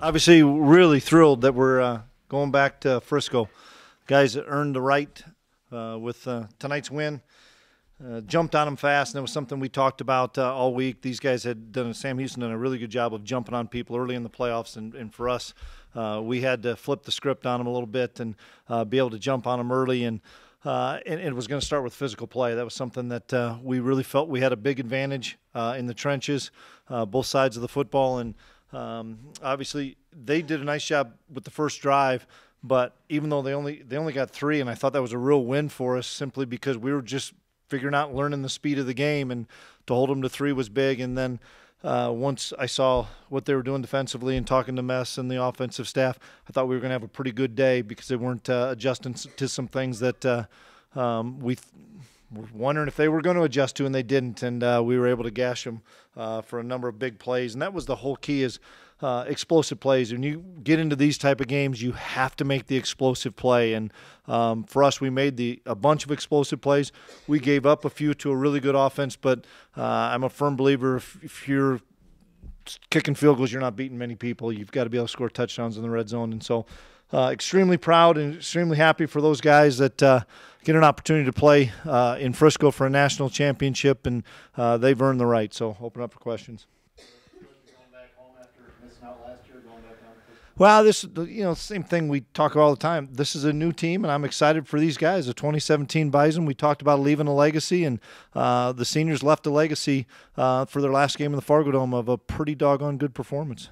Obviously, really thrilled that we're going back to Frisco. Guys earned the right with tonight's win. Jumped on them fast, and it was something we talked about all week. These guys had done, Sam Houston done a really good job of jumping on people early in the playoffs, and for us, we had to flip the script on them a little bit and be able to jump on them early, and it was going to start with physical play. That was something that we really felt we had a big advantage in the trenches, both sides of the football, and obviously they did a nice job with the first drive. But even though they only got 3, and I thought that was a real win for us, simply because we were just figuring out, learning the speed of the game, and to hold them to 3 was big. And then once I saw what they were doing defensively and talking to Mess and the offensive staff, I thought we were going to have a pretty good day because they weren't adjusting to some things that we were wondering if they were going to adjust to, and they didn't. And we were able to gash them for a number of big plays. And that was the whole key, is explosive plays. When you get into these type of games, you have to make the explosive play. And for us, we made a bunch of explosive plays. We gave up a few to a really good offense, but I'm a firm believer if you're kicking field goals, you're not beating many people. You've got to be able to score touchdowns in the red zone. And so extremely proud and extremely happy for those guys that get an opportunity to play in Frisco for a national championship, and they've earned the right. So open up for questions. Well, this, same thing we talk about all the time. This is a new team, and I'm excited for these guys. The 2017 Bison, we talked about leaving a legacy, and the seniors left a legacy for their last game in the Fargo Dome of a pretty doggone good performance.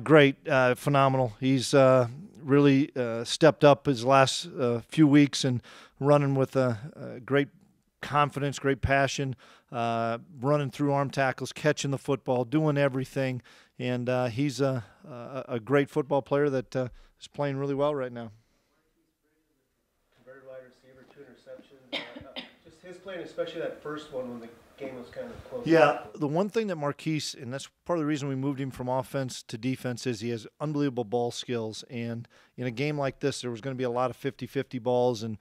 Great, phenomenal. He's really stepped up his last few weeks and running with great confidence, great passion, running through arm tackles, catching the football, doing everything. And he's a great football player that is playing really well right now. Converted wide receiver, 2 interceptions. Just his playing, especially that first one when the game was kind of close. Yeah, the one thing that Marquise, and that's part of the reason we moved him from offense to defense, is he has unbelievable ball skills. And in a game like this, there was going to be a lot of 50-50 balls, and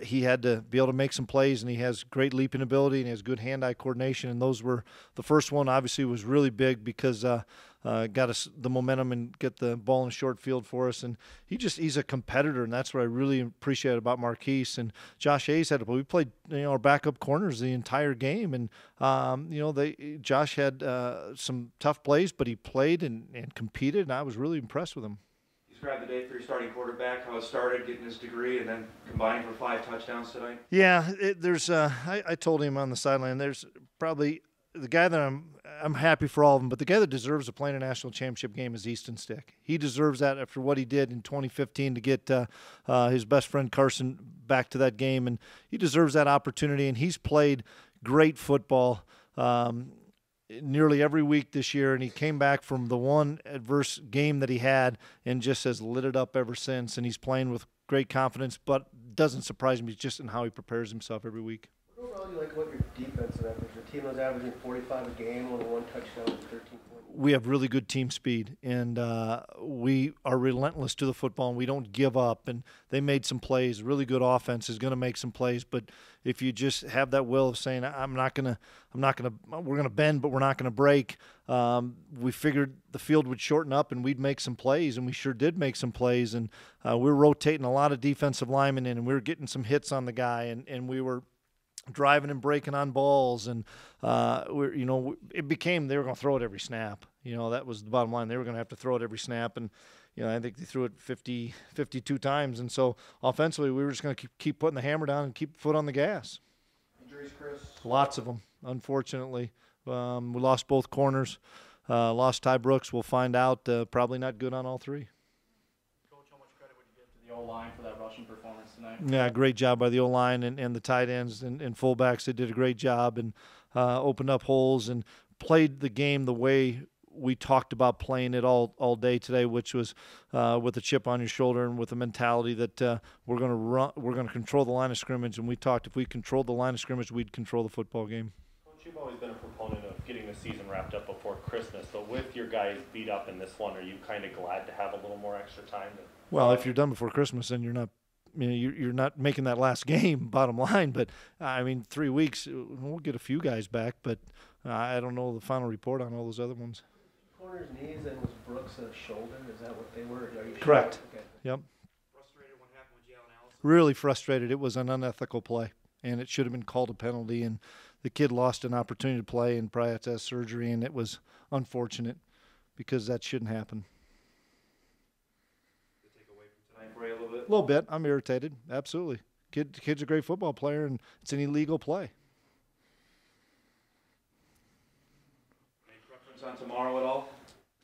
he had to be able to make some plays, and he has great leaping ability and he has good hand-eye coordination. And those were, the first one obviously was really big because got us the momentum and get the ball in short field for us. And he's a competitor, and that's what I really appreciate about Marquise. And Josh Hayes had to play. We played our backup corners the entire game, and Josh had some tough plays, but he played and competed, and I was really impressed with him. Describe the day for your starting quarterback, how it started, getting his degree, and then combining for 5 touchdowns tonight. Yeah, I told him on the sideline, there's probably the guy that I'm happy for all of them, but the guy that deserves to play in a national championship game is Easton Stick. He deserves that after what he did in 2015 to get his best friend Carson back to that game, and he deserves that opportunity, and he's played great football nearly every week this year, and he came back from the one adverse game that he had and just has lit it up ever since, and he's playing with great confidence, but doesn't surprise me just in how he prepares himself every week. Overall, you like what your defensive efforts? Your team was averaging 45 a game, only 1 touchdown and 13 points. We have really good team speed, and we are relentless to the football, and we don't give up. And they made some plays. Really good offense is going to make some plays, but if you just have that will of saying, we're going to bend, but we're not going to break. We figured the field would shorten up and we'd make some plays, and we sure did make some plays. And we were rotating a lot of defensive linemen in, and we were getting some hits on the guy, and we were driving and breaking on balls, and it became they were going to throw it every snap. That was the bottom line. They were going to have to throw it every snap, and I think they threw it 52 times. And so offensively, we were just going to keep putting the hammer down and keep the foot on the gas. Injuries, Chris? Lots of them, unfortunately. We lost both corners, lost Ty Brooks. We'll find out. Probably not good on all 3. The O-line for that rushing performance tonight. Yeah, great job by the O-line and the tight ends and fullbacks. They did a great job and opened up holes and played the game the way we talked about playing it all day today, which was with a chip on your shoulder and with a mentality that we're going to control the line of scrimmage. And we talked if we controlled the line of scrimmage, we'd control the football game. Coach, you've always been a proponent of getting the season wrapped up before Christmas, but with your guys beat up in this one, are you kind of glad to have a little more extra time? Well, if you're done before Christmas, then you're not you're not making that last game, bottom line. But, I mean, 3 weeks, we'll get a few guys back. But I don't know the final report on all those other ones. Corner's knees, and was Brooks' shoulder? Is that what they were? Are you Correct. Sure? Okay. Yep. Frustrated what happened with Jalen Allison? Really frustrated. It was an unethical play, and it should have been called a penalty. And the kid lost an opportunity to play and probably had to have surgery, and it was unfortunate because that shouldn't happen. Did it take away from tonight for you a little bit? A little bit. I'm irritated. Absolutely. Kid's a great football player, and it's an illegal play. Any preference on tomorrow at all?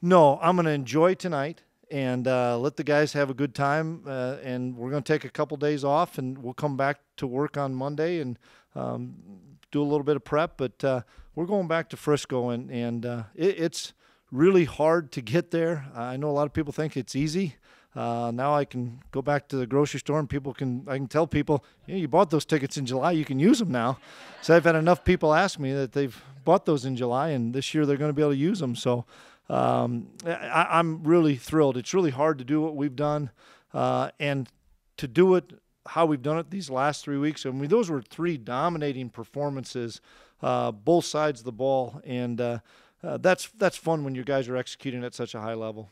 No, I'm going to enjoy tonight and let the guys have a good time. And we're going to take a couple days off, and we'll come back to work on Monday and do a little bit of prep. But we're going back to Frisco, and it's really hard to get there. I know a lot of people think it's easy. Now I can go back to the grocery store, and I can tell people, you bought those tickets in July, you can use them now. So I've had enough people ask me that they've bought those in July, and this year they're going to be able to use them. So I'm really thrilled. It's really hard to do what we've done, and to do it how we've done it these last 3 weeks. I mean, those were 3 dominating performances, both sides of the ball, and that's fun when your guys are executing at such a high level.